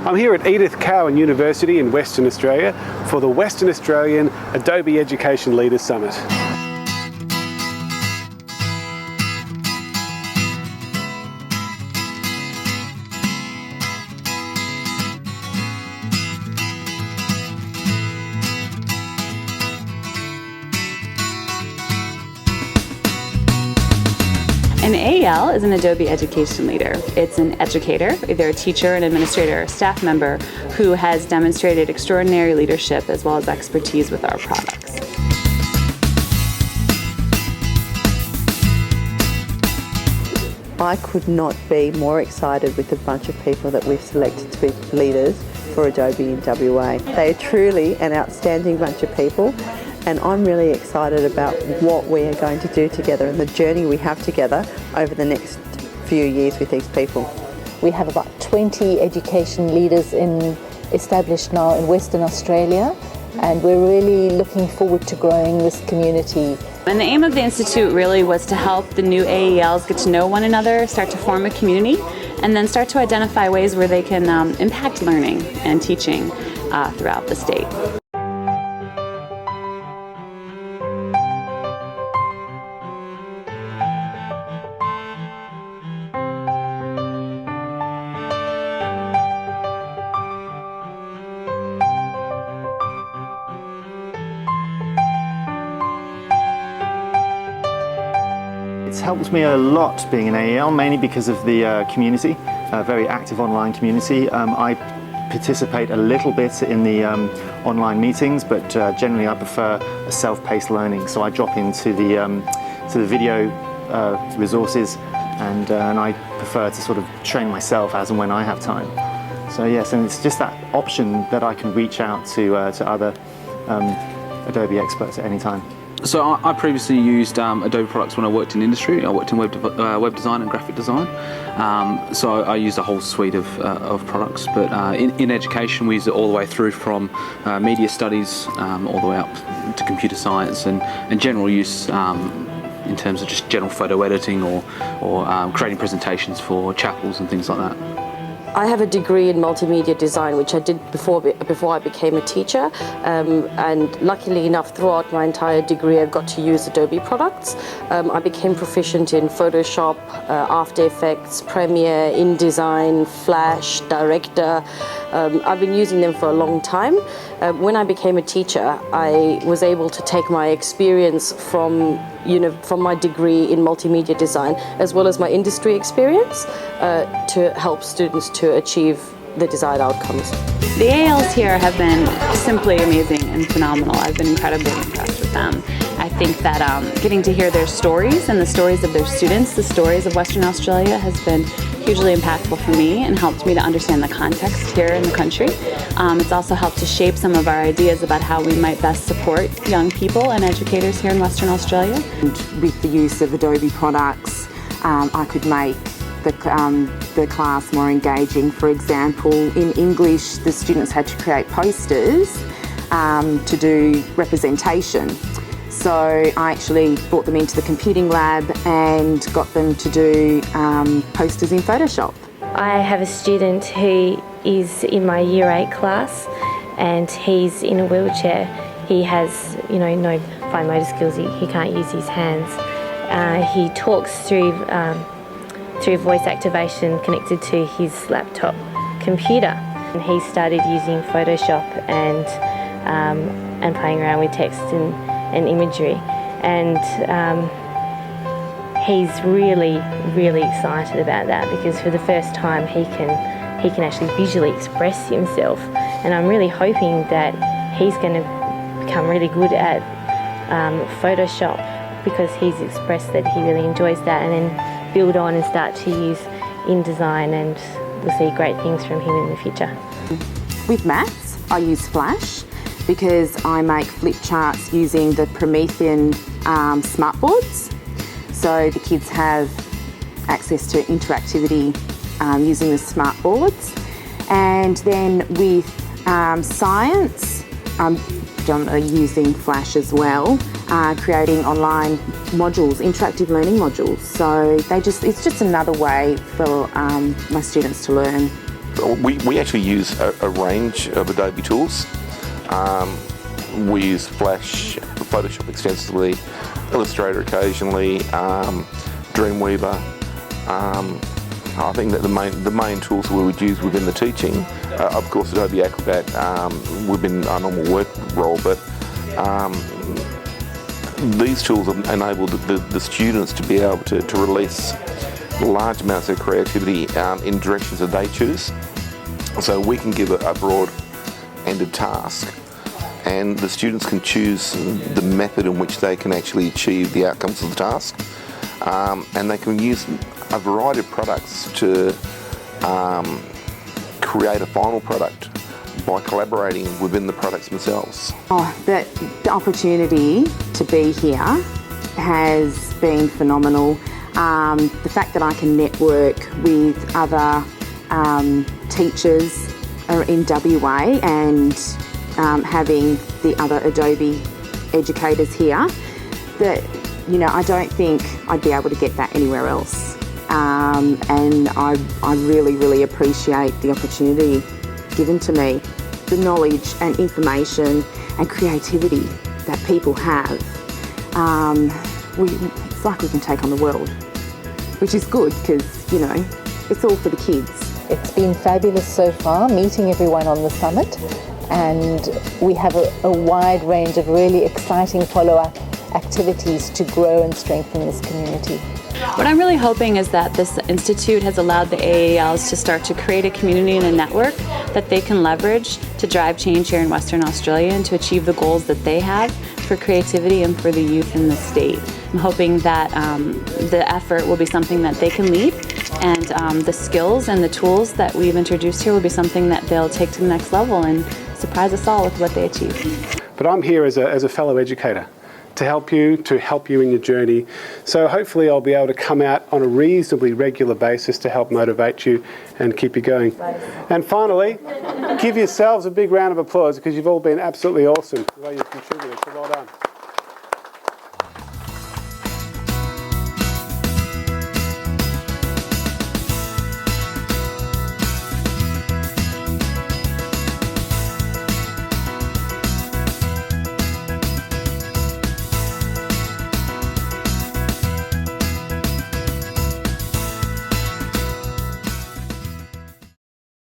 I'm here at Edith Cowan University in Western Australia for the Western Australian Adobe Education Leaders Summit. An AEL is an Adobe Education Leader. It's an educator, either a teacher, an administrator, or a staff member who has demonstrated extraordinary leadership as well as expertise with our products. I could not be more excited with the bunch of people that we've selected to be leaders for Adobe in WA. They are truly an outstanding bunch of people, and I'm really excited about what we are going to do together and the journey we have together over the next few years with these people. We have about 20 education leaders established now in Western Australia, and we're really looking forward to growing this community. And the aim of the Institute really was to help the new AELs get to know one another, start to form a community, and then start to identify ways where they can impact learning and teaching throughout the state. It's helped me a lot being an AEL, mainly because of the community, a very active online community. I participate a little bit in the online meetings, but generally I prefer a self-paced learning. So I drop into the video resources, and I prefer to sort of train myself as and when I have time. So yes, and it's just that option that I can reach out to other Adobe experts at any time. So I previously used Adobe products when I worked in industry. I worked in web design and graphic design. So I used a whole suite of products. But in education, we use it all the way through from media studies all the way up to computer science and general use in terms of just general photo editing or creating presentations for chapels and things like that. I have a degree in multimedia design, which I did before I became a teacher, and luckily enough, throughout my entire degree, I've got to use Adobe products. I became proficient in Photoshop, After Effects, Premiere, InDesign, Flash, Director. I've been using them for a long time. When I became a teacher, I was able to take my experience from my degree in multimedia design, as well as my industry experience, to help students to achieve the desired outcomes. The AELs here have been simply amazing and phenomenal. I've been incredibly impressed with them. I think that getting to hear their stories and the stories of their students, the stories of Western Australia, has been hugely impactful for me and helped me to understand the context here in the country. It's also helped to shape some of our ideas about how we might best support young people and educators here in Western Australia. And with the use of Adobe products, I could make the class more engaging. For example, in English, the students had to create posters to do representation. So I actually brought them into the computing lab and got them to do posters in Photoshop. I have a student who is in my Year 8 class, and he's in a wheelchair. He has, no fine motor skills. He can't use his hands. He talks through voice activation connected to his laptop computer. And he started using Photoshop and playing around with text and imagery, and he's really, really excited about that, because for the first time he can actually visually express himself, and I'm really hoping that he's going to become really good at Photoshop, because he's expressed that he really enjoys that, and then build on and start to use InDesign, and we'll see great things from him in the future. With maths, I use Flash because I make flip charts using the Promethean smartboards. So the kids have access to interactivity using the smartboards. And then with science, I'm predominantly using Flash as well, creating online modules, interactive learning modules. So it's just another way for my students to learn We actually use a range of Adobe tools. We use Flash, Photoshop extensively, Illustrator occasionally, Dreamweaver. I think that the main tools we would use within the teaching, of course Adobe Acrobat within our normal work role, but these tools enable the students to be able to release large amounts of creativity in directions that they choose. So we can give a broad-ended task, and the students can choose the method in which they can actually achieve the outcomes of the task. And they can use a variety of products to create a final product by collaborating within the products themselves. The opportunity to be here has been phenomenal. The fact that I can network with other teachers in WA and having the other Adobe educators here, that I don't think I'd be able to get that anywhere else. And I really appreciate the opportunity given to me. The knowledge and information and creativity that people have. It's like we can take on the world, which is good because, it's all for the kids. It's been fabulous so far, meeting everyone on the summit, and we have a wide range of really exciting follow-up activities to grow and strengthen this community. What I'm really hoping is that this institute has allowed the AALs to start to create a community and a network that they can leverage to drive change here in Western Australia and to achieve the goals that they have for creativity and for the youth in the state. I'm hoping that the effort will be something that they can lead, and the skills and the tools that we've introduced here will be something that they'll take to the next level and surprise us all with what they achieve. But I'm here as a fellow educator to help you in your journey. So hopefully I'll be able to come out on a reasonably regular basis to help motivate you and keep you going. And finally, give yourselves a big round of applause because you've all been absolutely awesome the way you've contributed. So well done.